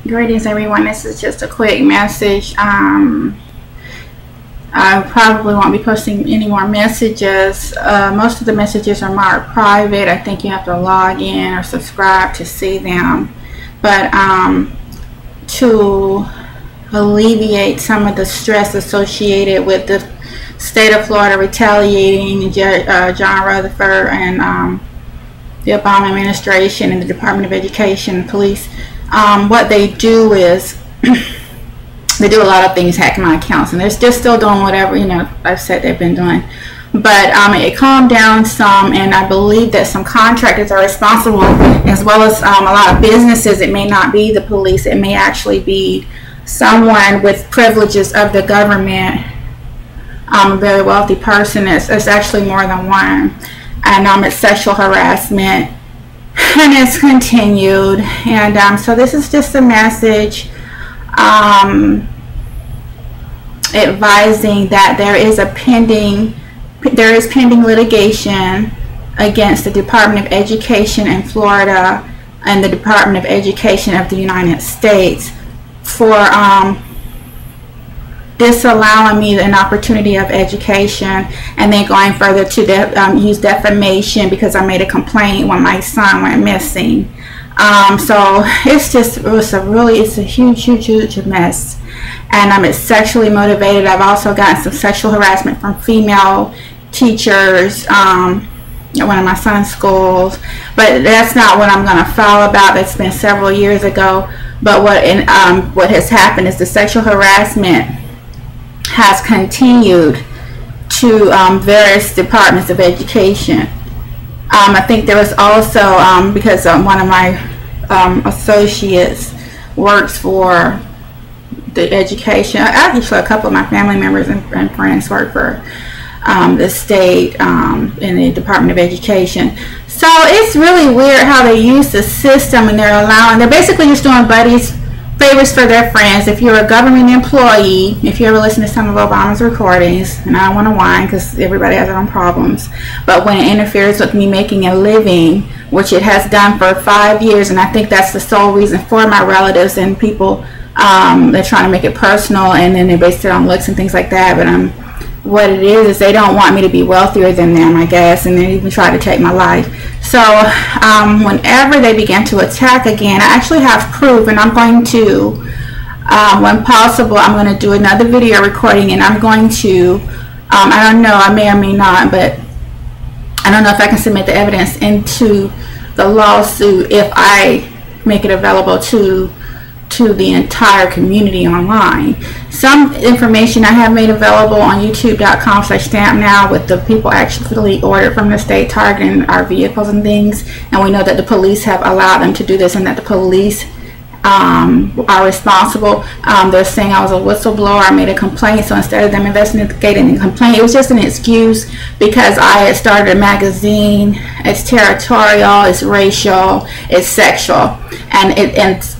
Greetings everyone, this is just a quick message. I probably won't be posting any more messages. Most of the messages are marked private. I think you have to log in or subscribe to see them. But to alleviate some of the stress associated with the state of Florida retaliating John Rutherford and the Obama administration and the Department of Education and police, what they do is they do a lot of things, hacking my accounts, and they're just still doing whatever, you know, I've said they've been doing. But it calmed down some, and I believe that some contractors are responsible, as well as a lot of businesses. It may not be the police, it may actually be someone with privileges of the government, a very wealthy person. It's actually more than one, and it's sexual harassment, and it's continued. And so this is just a message advising that there is pending litigation against the Department of Education in Florida and the Department of Education of the United States for disallowing me an opportunity of education, and then going further to use defamation because I made a complaint when my son went missing. So it's a huge mess, and it's sexually motivated. I've also gotten some sexual harassment from female teachers at one of my son's schools, but that's not what I'm going to file about. That's been several years ago. But what has happened is the sexual harassment has continued to various departments of education. I think there was also, because one of my associates works for the education, actually a couple of my family members and friends work for the state in the Department of Education. So it's really weird how they use the system, and they're basically just doing favors for their friends. If you're a government employee, if you ever listen to some of Obama's recordings, and I don't want to whine because everybody has their own problems, but when it interferes with me making a living, which it has done for 5 years, and I think that's the sole reason for my relatives and people, they're trying to make it personal, and then they base it on looks and things like that. But what it is they don't want me to be wealthier than them, I guess, and they even try to take my life. So whenever they begin to attack again, I actually have proof, and I'm going to, when possible, I'm going to do another video recording, and I'm going to, I don't know, I may or may not, but I don't know if I can submit the evidence into the lawsuit if I make it available to the entire community online. Some information I have made available on youtube.com/stampnow with the people actually ordered from the state targeting our vehicles and things, and we know that the police have allowed them to do this, and that the police are responsible. They're saying I was a whistleblower, I made a complaint, so instead of them investigating the complaint, it was just an excuse because I had started a magazine. It's territorial, it's racial, it's sexual, and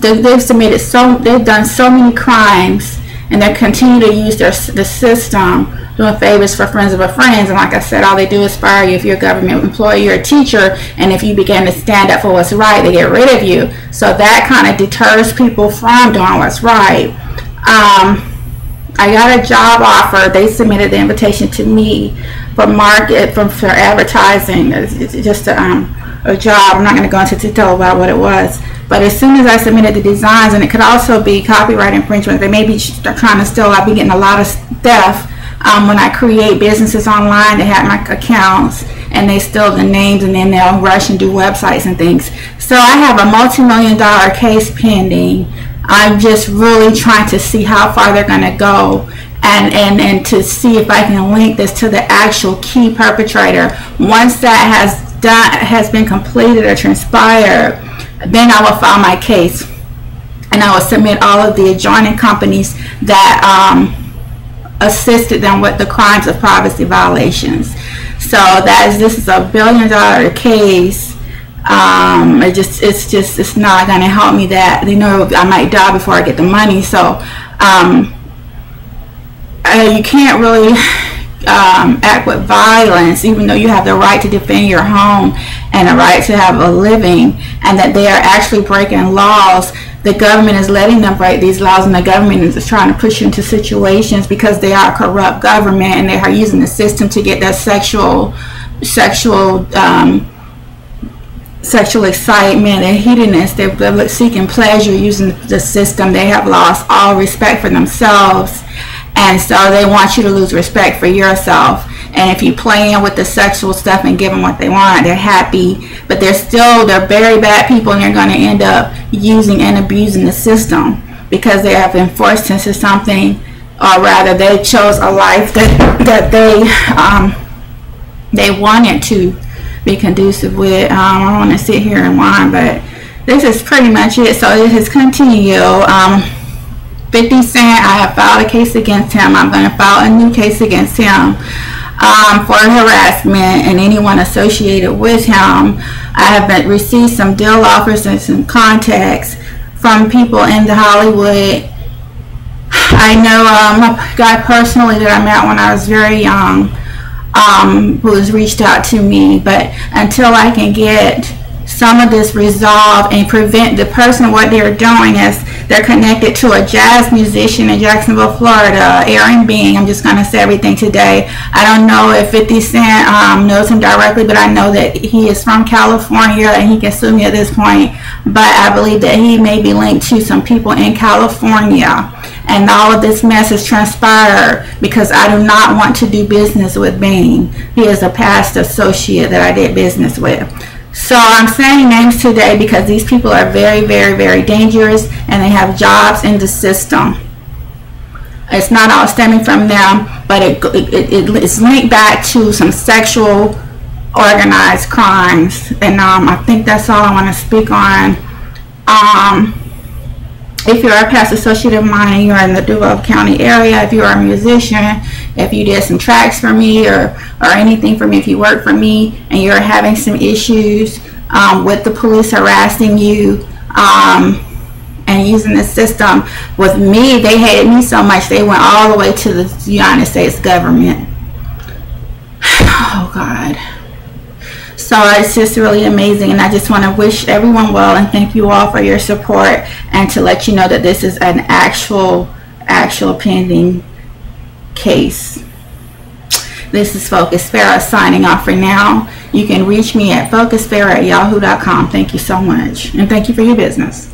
they've done so many crimes, and they continue to use the system, doing favors for friends of a friends. And like I said, all they do is fire you if you're a government employee or a teacher, and if you begin to stand up for what's right, they get rid of you. So that kind of deters people from doing what's right. I got a job offer. They submitted the invitation to me for advertising. It's just a job. I'm not going to go into detail about what it was, but as soon as I submitted the designs, and it could also be copyright infringement, they may be trying to steal. I'll be getting a lot of stuff. When I create businesses online, they have my accounts, and they steal the names, and then they'll rush and do websites and things. So I have a multi-million-dollar case pending. I'm just really trying to see how far they're going to go, and to see if I can link this to the actual key perpetrator. Once that has been completed or transpired, then I will file my case, and I will submit all of the adjoining companies that assisted them with the crimes of privacy violations. So this is a $1 billion case. It's not going to help me. That they know I might die before I get the money. So you can't really act with violence, even though you have the right to defend your home and a right to have a living, and that they are actually breaking laws. the government is letting them break these laws, and the government is trying to push you into situations because they are a corrupt government, and they are using the system to get that sexual excitement and hedonist. They're seeking pleasure using the system. They have lost all respect for themselves, and so they want you to lose respect for yourself. And if you play in with the sexual stuff and give them what they want, they're happy, but they're very bad people, and they're going to end up using and abusing the system because they have been forced into something, or rather they chose a life that they wanted to be conducive with. I don't want to sit here and whine, but this is pretty much it. So it has continued. 50 Cent, I have filed a case against him. I'm going to file a new case against him for harassment and anyone associated with him. I have received some deal offers and some contacts from people in the Hollywood. I know a guy personally that I met when I was very young who has reached out to me, but until I can get some of this resolved and prevent the person, what they're doing is they're connected to a jazz musician in Jacksonville, Florida, Aaron Bean. I'm just going to say everything today. I don't know if 50 Cent knows him directly, but I know that he is from California, and he can sue me at this point, but I believe that he may be linked to some people in California. And all of this mess has transpired because I do not want to do business with Bean. He is a past associate that I did business with. So I'm saying names today because these people are very, very, very dangerous, and they have jobs in the system. It's not all stemming from them, but it's linked back to some sexual organized crimes. And I think that's all I want to speak on. If you're a past associate of mine and you're in the Duval County area, if you're a musician, if you did some tracks for me or anything for me, if you work for me and you're having some issues with the police harassing you and using the system with me, they hated me so much they went all the way to the United States government. Oh God. So it's just really amazing, and I just want to wish everyone well and thank you all for your support, and to let you know that this is an actual pending case. This is Focus Farah signing off for now. You can reach me at focusfarah@yahoo.com. Thank you so much, and thank you for your business.